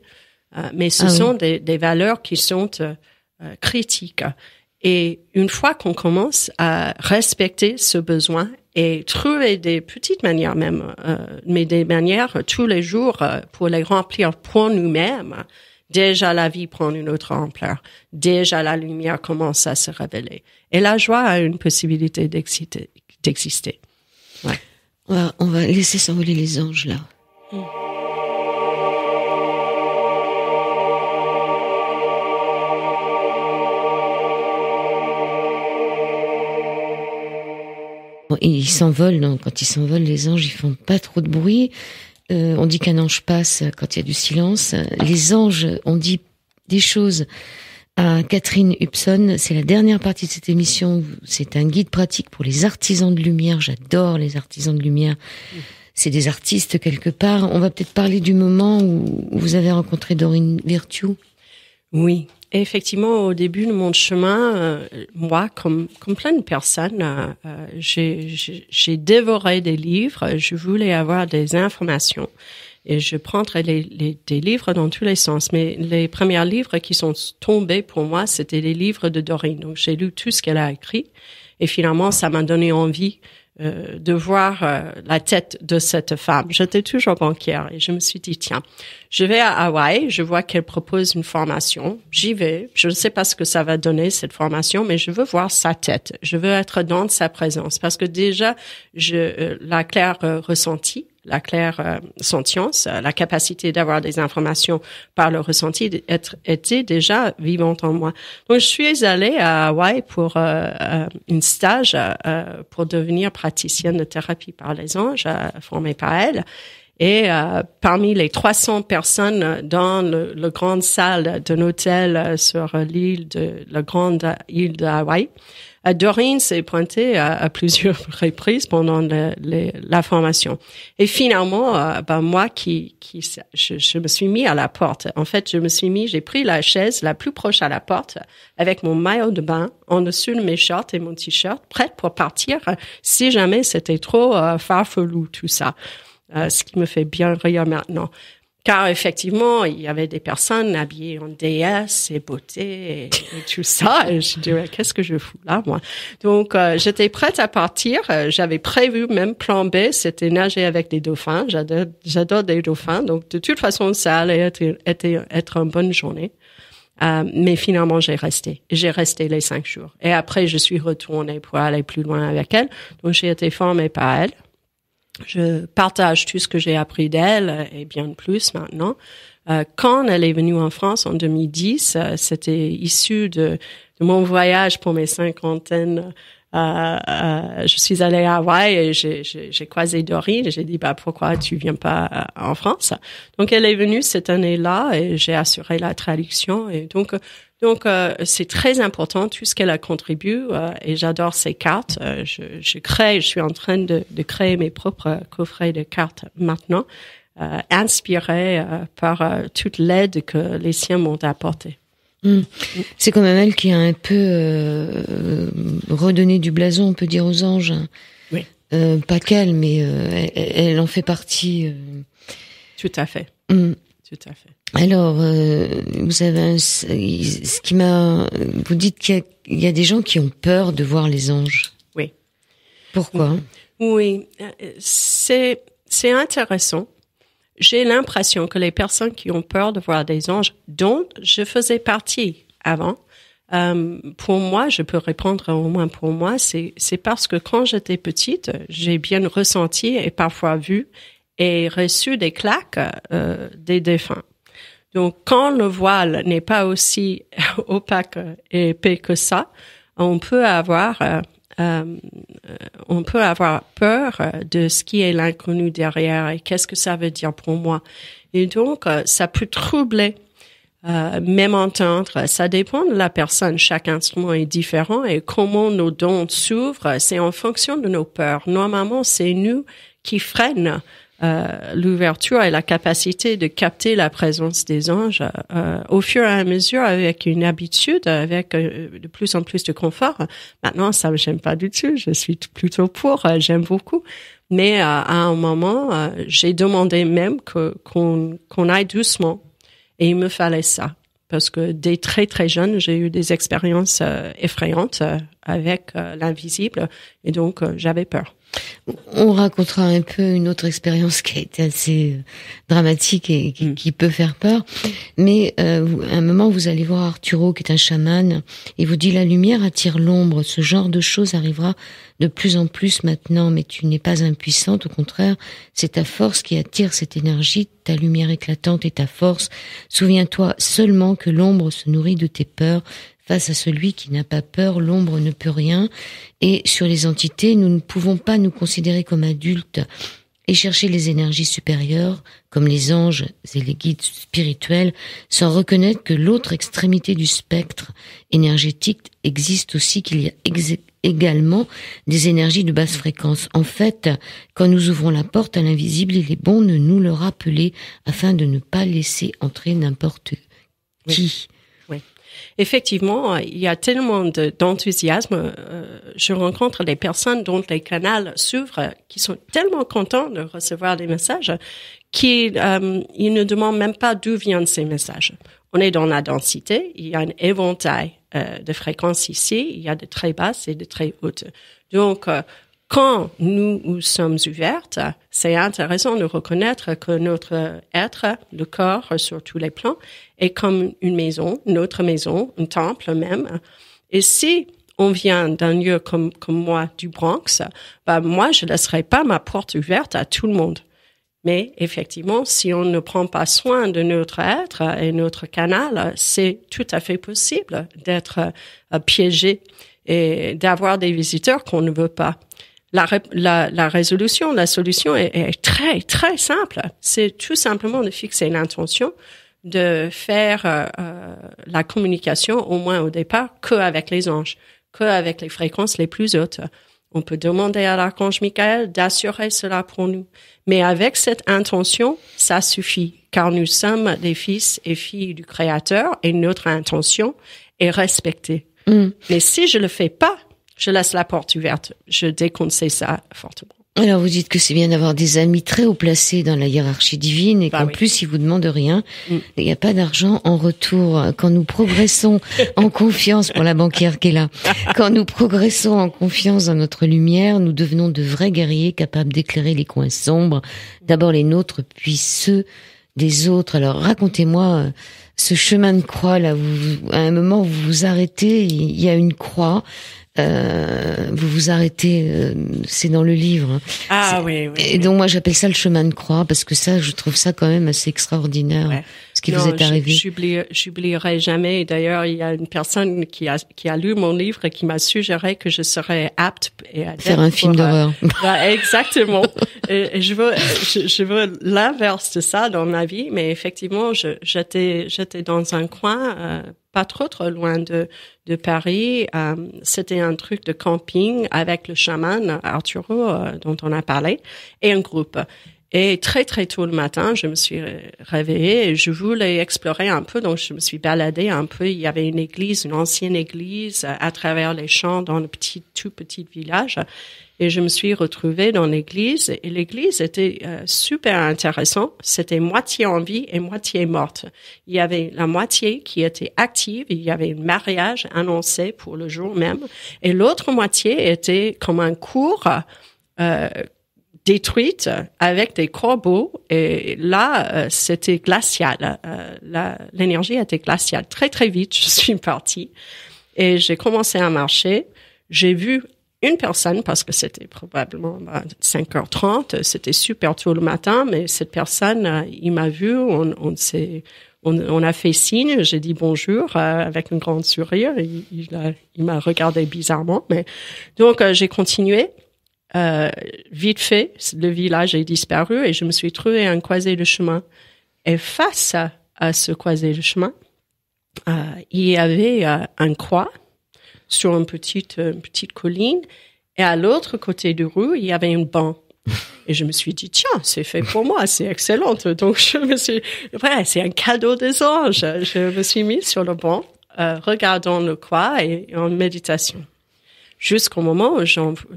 mais ce sont des valeurs qui sont critiques. Et une fois qu'on commence à respecter ce besoin et trouver des petites manières même, mais des manières tous les jours pour les remplir pour nous-mêmes, déjà la vie prend une autre ampleur. Déjà la lumière commence à se révéler. Et la joie a une possibilité d'exister. Ouais. On va laisser s'envoler les anges là. Ils s'envolent, donc quand ils s'envolent, les anges, ils font pas trop de bruit. On dit qu'un ange passe quand il y a du silence. Les anges ont dit des choses à Catherine Hubson. C'est la dernière partie de cette émission. C'est un guide pratique pour les artisans de lumière. J'adore les artisans de lumière. C'est des artistes quelque part. On va peut-être parler du moment où vous avez rencontré Dorine Virtue. Oui. Et effectivement, au début de mon chemin, moi, comme plein de personnes, j'ai dévoré des livres. Je voulais avoir des informations et je prendrais des livres dans tous les sens. Mais les premiers livres qui sont tombés pour moi, c'était les livres de Dorine. Donc, j'ai lu tout ce qu'elle a écrit et finalement, ça m'a donné envie de voir la tête de cette femme. J'étais toujours banquière et je me suis dit, tiens, je vais à Hawaï, je vois qu'elle propose une formation, j'y vais, je ne sais pas ce que ça va donner cette formation, mais je veux voir sa tête, je veux être dans sa présence parce que déjà, la claire ressentie, la claire sentience, la capacité d'avoir des informations par le ressenti était déjà vivante en moi. Donc, je suis allée à Hawaï pour une stage pour devenir praticienne de thérapie par les anges, formée par elle. Et parmi les 300 personnes dans le grande salle d'un hôtel sur la grande île de Hawaï, Dorine s'est pointée à plusieurs reprises pendant la formation. Et finalement, moi je me suis mis à la porte. En fait, j'ai pris la chaise la plus proche à la porte avec mon maillot de bain en dessous de mes shorts et mon t-shirt, prête pour partir si jamais c'était trop farfelu tout ça. Ce qui me fait bien rire maintenant. Car effectivement, il y avait des personnes habillées en déesse et beauté et tout ça. Et je disais, qu'est-ce que je fous là, moi? Donc, j'étais prête à partir. J'avais prévu même plan B, c'était nager avec des dauphins. J'adore des dauphins. Donc, de toute façon, ça allait être une bonne journée. Mais finalement, j'ai resté. J'ai resté les 5 jours. Et après, je suis retournée pour aller plus loin avec elle. Donc, j'ai été formée par elle. Je partage tout ce que j'ai appris d'elle et bien plus maintenant. Quand elle est venue en France en 2010, c'était issu de mon voyage pour mes 50aines. Je suis allée à Hawaï et j'ai croisé Dorine et j'ai dit, pourquoi tu viens pas en France? Donc, elle est venue cette année-là et j'ai assuré la traduction. Et donc Donc, c'est très important tout ce qu'elle contribue et j'adore ces cartes. Je suis en train de créer mes propres coffrets de cartes maintenant, inspirés par toute l'aide que les siens m'ont apportée. C'est quand même elle qui a un peu redonné du blason, on peut dire, aux anges. Oui. Pas qu'elle, mais elle en fait partie. Tout à fait. Tout à fait. Alors, vous avez vous dites qu'il y a des gens qui ont peur de voir les anges. Oui. Pourquoi? Oui, c'est intéressant. J'ai l'impression que les personnes qui ont peur de voir des anges, dont je faisais partie avant, pour moi, je peux répondre au moins pour moi, c'est parce que quand j'étais petite, j'ai bien ressenti et parfois vu et reçu des claques des défunts. Donc, quand le voile n'est pas aussi opaque et épais que ça, on peut avoir peur de ce qui est l'inconnu derrière et qu'est-ce que ça veut dire pour moi. Et donc, ça peut troubler, même entendre. Ça dépend de la personne. Chaque instrument est différent et comment nos dons s'ouvrent, c'est en fonction de nos peurs. Normalement, c'est nous qui freinent l'ouverture et la capacité de capter la présence des anges au fur et à mesure avec une habitude, avec de plus en plus de confort. Maintenant, ça j'aime pas du tout. Je suis plutôt pour. J'aime beaucoup. Mais à un moment, j'ai demandé même qu'on aille doucement. Et il me fallait ça. Parce que dès très très jeune, j'ai eu des expériences effrayantes avec l'invisible. Et donc, j'avais peur. On racontera un peu une autre expérience qui a été assez dramatique et qui peut faire peur. Mais à un moment, vous allez voir Arturo, qui est un chaman, et vous dit: la lumière attire l'ombre. Ce genre de choses arrivera de plus en plus maintenant, mais tu n'es pas impuissante. Au contraire, c'est ta force qui attire cette énergie. Ta lumière éclatante est ta force. Souviens-toi seulement que l'ombre se nourrit de tes peurs. Face à celui qui n'a pas peur, l'ombre ne peut rien. Et sur les entités, nous ne pouvons pas nous considérer comme adultes et chercher les énergies supérieures, comme les anges et les guides spirituels, sans reconnaître que l'autre extrémité du spectre énergétique existe aussi, qu'il y a également des énergies de basse fréquence. En fait, quand nous ouvrons la porte à l'invisible, il est bon de nous le rappeler afin de ne pas laisser entrer n'importe qui. Oui. Effectivement, il y a tellement d'enthousiasme. Je rencontre des personnes dont les canaux s'ouvrent, qui sont tellement contents de recevoir des messages qu'ils ne demandent même pas d'où viennent ces messages. On est dans la densité, il y a un éventail de fréquences ici, il y a de très basses et de très hautes. Donc, quand nous sommes ouvertes, c'est intéressant de reconnaître que notre être, le corps sur tous les plans, est comme une maison, notre maison, un temple même. Et si on vient d'un lieu comme moi, du Bronx, moi, je laisserai pas ma porte ouverte à tout le monde. Mais effectivement, si on ne prend pas soin de notre être et notre canal, c'est tout à fait possible d'être piégé et d'avoir des visiteurs qu'on ne veut pas. La résolution, la solution est très, très simple. C'est tout simplement de fixer l'intention, de faire la communication, au moins au départ, qu'avec les anges, qu'avec les fréquences les plus hautes. On peut demander à l'archange Michael d'assurer cela pour nous. Mais avec cette intention, ça suffit, car nous sommes des fils et filles du Créateur et notre intention est respectée. Mais si je le fais pas, je laisse la porte ouverte. Je déconseille ça fortement. Alors, vous dites que c'est bien d'avoir des amis très haut placés dans la hiérarchie divine et qu'en plus, ils vous demandent rien. Il n'y a pas d'argent en retour. Quand nous progressons en confiance, pour la banquière qui est là, quand nous progressons en confiance dans notre lumière, nous devenons de vrais guerriers capables d'éclairer les coins sombres. D'abord les nôtres, puis ceux des autres. Alors, racontez-moi ce chemin de croix là. À un moment, vous vous arrêtez, il y a une croix. Vous vous arrêtez, c'est dans le livre. Ah oui. Et donc moi j'appelle ça le chemin de croix parce que ça, je trouve ça quand même assez extraordinaire. Ce qui vous est arrivé. J'oublierai jamais. D'ailleurs, il y a une personne qui a lu mon livre et qui m'a suggéré que je serais apte à faire un film d'horreur. Exactement. et je veux l'inverse de ça dans ma vie, mais effectivement, j'étais dans un coin pas trop loin de Paris. C'était un truc de camping avec le chaman Arturo dont on a parlé et un groupe. Et très tôt le matin, je me suis réveillée et je voulais explorer un peu, donc je me suis baladée un peu. Il y avait une ancienne église à travers les champs dans le tout petit village. Et je me suis retrouvée dans l'église et l'église était super intéressante. C'était moitié en vie et moitié morte. Il y avait la moitié qui était active, il y avait un mariage annoncé pour le jour même et l'autre moitié était comme un cours détruite avec des corbeaux et là c'était glacial. L'énergie était glaciale. Très vite, je suis partie et j'ai commencé à marcher. J'ai vu une personne parce que c'était probablement 5h30, c'était super tôt le matin, mais cette personne, il m'a vu, on a fait signe, j'ai dit bonjour avec un grand sourire, il m'a regardé bizarrement, mais donc j'ai continué. Vite fait, le village est disparu et je me suis trouvé un croisé de chemin. Et face à ce croisé de chemin, il y avait un croix sur une petite colline et à l'autre côté de rue, il y avait une banc. Et je me suis dit, tiens, c'est fait pour moi, c'est excellent. Donc c'est un cadeau des anges. Je me suis mise sur le banc, regardant le croix et en méditation. Jusqu'au moment où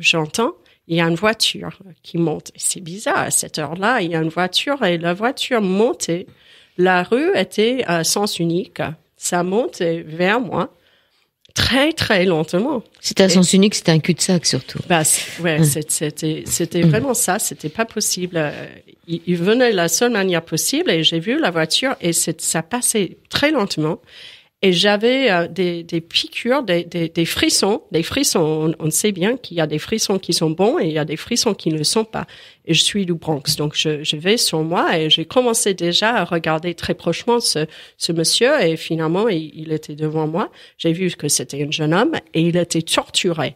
j'entends, il y a une voiture qui monte. C'est bizarre, à cette heure-là, il y a une voiture et la voiture montait. La rue était à sens unique. Ça montait vers moi très lentement. C'était à sens unique, c'était un cul-de-sac surtout. C'était vraiment ça. C'était pas possible. Il venait de la seule manière possible et j'ai vu la voiture et ça passait très lentement. Et j'avais des piqûres, des frissons. Des frissons, on sait bien qu'il y a des frissons qui sont bons et il y a des frissons qui ne le sont pas. Et je suis du Bronx, donc je vais sur moi et j'ai commencé déjà à regarder très prochement ce monsieur et finalement il était devant moi. J'ai vu que c'était un jeune homme et il était torturé.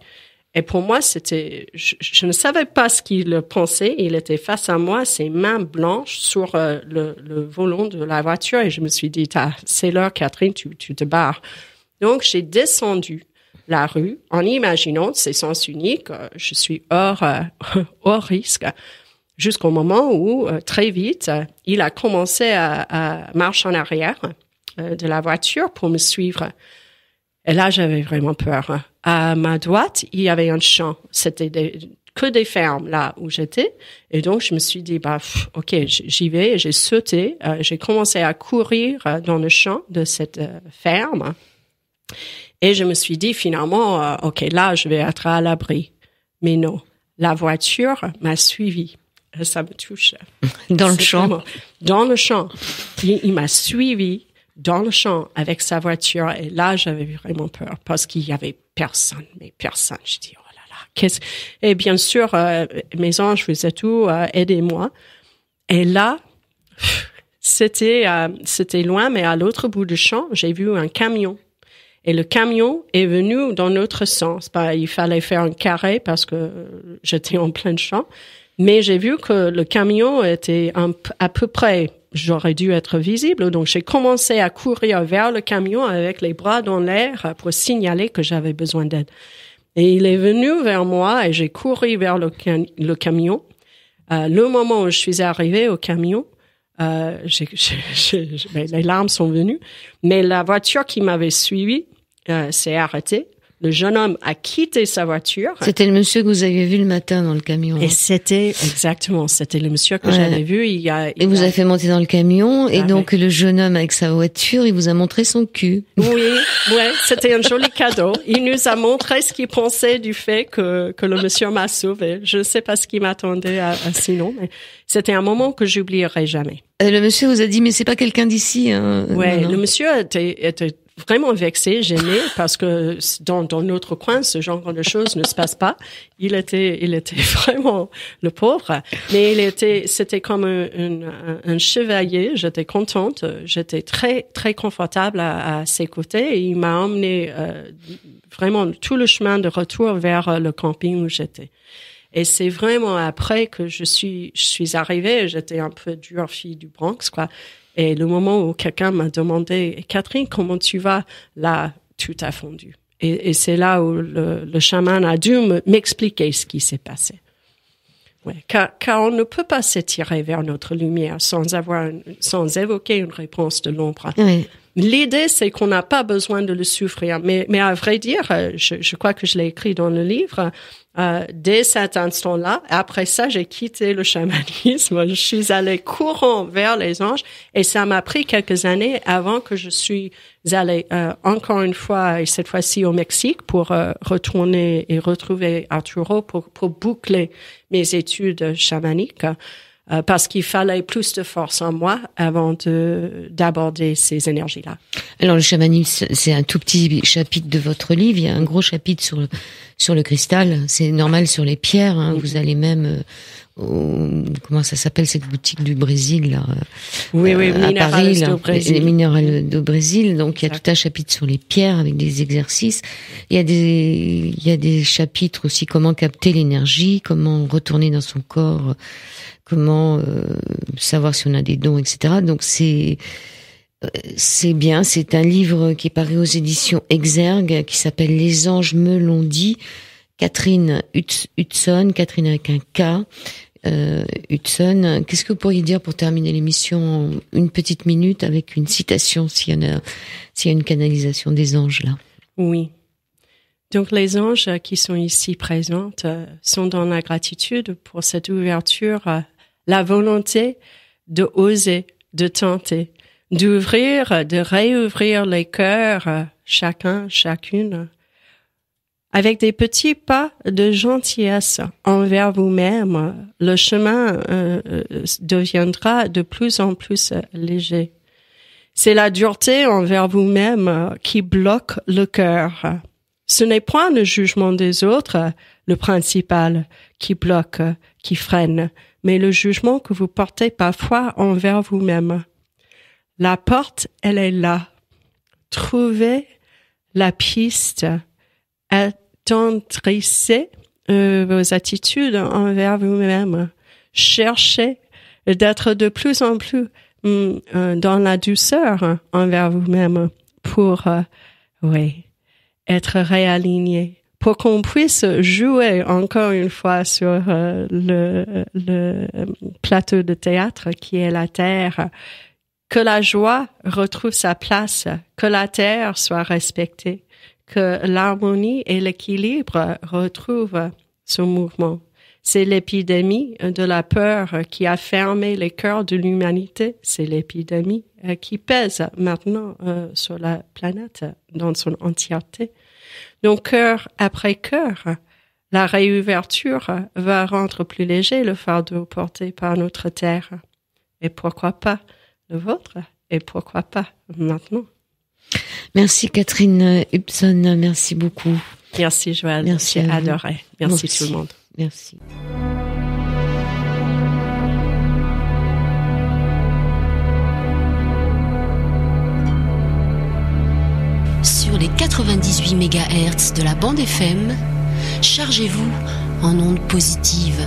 Et pour moi, je ne savais pas ce qu'il pensait. Il était face à moi, ses mains blanches sur le volant de la voiture. Et je me suis dit, c'est l'heure, Catherine, tu te barres. Donc, j'ai descendu la rue en imaginant, c'est sens unique, je suis hors risque. Jusqu'au moment où, très vite, il a commencé à marcher en arrière de la voiture pour me suivre. Et là, j'avais vraiment peur. À ma droite, il y avait un champ. C'était que des fermes là où j'étais. Et donc, je me suis dit, ok, j'y vais. J'ai sauté. J'ai commencé à courir dans le champ de cette ferme. Et je me suis dit, finalement, ok, là, je vais être à l'abri. Mais non, la voiture m'a suivi. Ça me touche. Dans le champ. Dans le champ. Il m'a suivi dans le champ avec sa voiture. Et là, j'avais vraiment peur parce qu'il y avait personne. Je dis, oh là là. Et bien sûr, mes anges faisaient tout, aidez-moi. Et là, c'était loin, mais à l'autre bout du champ, j'ai vu un camion. Et le camion est venu dans notre sens. Il fallait faire un carré parce que j'étais en plein champ. Mais j'ai vu que le camion était à peu près, j'aurais dû être visible. Donc, j'ai commencé à courir vers le camion avec les bras dans l'air pour signaler que j'avais besoin d'aide. Et il est venu vers moi et j'ai couru vers le camion. Le moment où je suis arrivée au camion, les larmes sont venues. Mais la voiture qui m'avait suivie s'est arrêtée. Le jeune homme a quitté sa voiture. C'était le monsieur que vous aviez vu le matin dans le camion. Et c'était le monsieur que j'avais vu. Et vous avez fait monter dans le camion. Et donc, le jeune homme avec sa voiture, il vous a montré son cul. Oui, c'était un joli cadeau. Il nous a montré ce qu'il pensait du fait que le monsieur m'a sauvé. Je ne sais pas ce qui m'attendait sinon, mais c'était un moment que j'oublierai jamais. Le monsieur vous a dit, mais c'est pas quelqu'un d'ici, hein. Ouais, le monsieur était vraiment vexé, gêné, parce que dans notre coin, ce genre de choses ne se passe pas. Il était vraiment le pauvre, mais c'était comme un chevalier. J'étais contente, j'étais très très confortable à ses côtés et il m'a emmené vraiment tout le chemin de retour vers le camping où j'étais. Et c'est vraiment après que je suis arrivée, j'étais un peu dure fille du Bronx, quoi. Et le moment où quelqu'un m'a demandé, Catherine, comment tu vas? Là, tout a fondu. Et c'est là où le chaman a dû m'expliquer ce qui s'est passé. Ouais, car on ne peut pas s'étirer vers notre lumière sans évoquer une réponse de l'ombre. Oui. L'idée, c'est qu'on n'a pas besoin de le souffrir. Mais à vrai dire, je crois que je l'ai écrit dans le livre, dès cet instant-là, après ça, j'ai quitté le chamanisme. Je suis allée courant vers les anges et ça m'a pris quelques années avant que je suis allée encore une fois, et cette fois-ci au Mexique, pour retourner et retrouver Arturo pour boucler mes études chamaniques. Parce qu'il fallait plus de force en moi avant d'aborder ces énergies-là. Alors le chamanisme, c'est un tout petit chapitre de votre livre. Il y a un gros chapitre sur le cristal. C'est normal sur les pierres. Hein. Vous allez même comment ça s'appelle cette boutique du Brésil là, oui, à Paris, là, Brésil. Les Minerales do Brésil. Donc il y a tout un chapitre sur les pierres avec des exercices. Il y a des chapitres aussi comment capter l'énergie, comment retourner dans son corps. Comment savoir si on a des dons, etc. Donc c'est bien. C'est un livre qui est paru aux éditions Exergue, qui s'appelle Les anges me l'ont dit. Catherine Hudson, Catherine avec un K. Hudson. Qu'est-ce que vous pourriez dire pour terminer l'émission en une petite minute avec une citation, s'il y a une canalisation des anges là? Oui. Donc les anges qui sont ici présentes sont dans la gratitude pour cette ouverture, la volonté de oser, de tenter, d'ouvrir, de réouvrir les cœurs, chacun, chacune, avec des petits pas de gentillesse envers vous-même. Le chemin deviendra de plus en plus léger. C'est la dureté envers vous-même qui bloque le cœur. Ce n'est point le jugement des autres, le principal, qui bloque, qui freine, mais le jugement que vous portez parfois envers vous-même. La porte, elle est là. Trouvez la piste. Attendrissez vos attitudes envers vous-même. Cherchez d'être de plus en plus dans la douceur envers vous-même pour, être réaligné, pour qu'on puisse jouer encore une fois sur le plateau de théâtre qui est la terre, que la joie retrouve sa place, que la terre soit respectée, que l'harmonie et l'équilibre retrouvent son mouvement. C'est l'épidémie de la peur qui a fermé les cœurs de l'humanité. C'est l'épidémie qui pèse maintenant sur la planète dans son entièreté. Donc, cœur après cœur, la réouverture va rendre plus léger le fardeau porté par notre terre. Et pourquoi pas le vôtre? Et pourquoi pas maintenant? Merci Catherine Hudson, merci beaucoup. Merci Joël, merci, j'ai adoré. Merci tout le monde. Merci. Sur les 98 MHz de la bande FM, chargez-vous en ondes positives.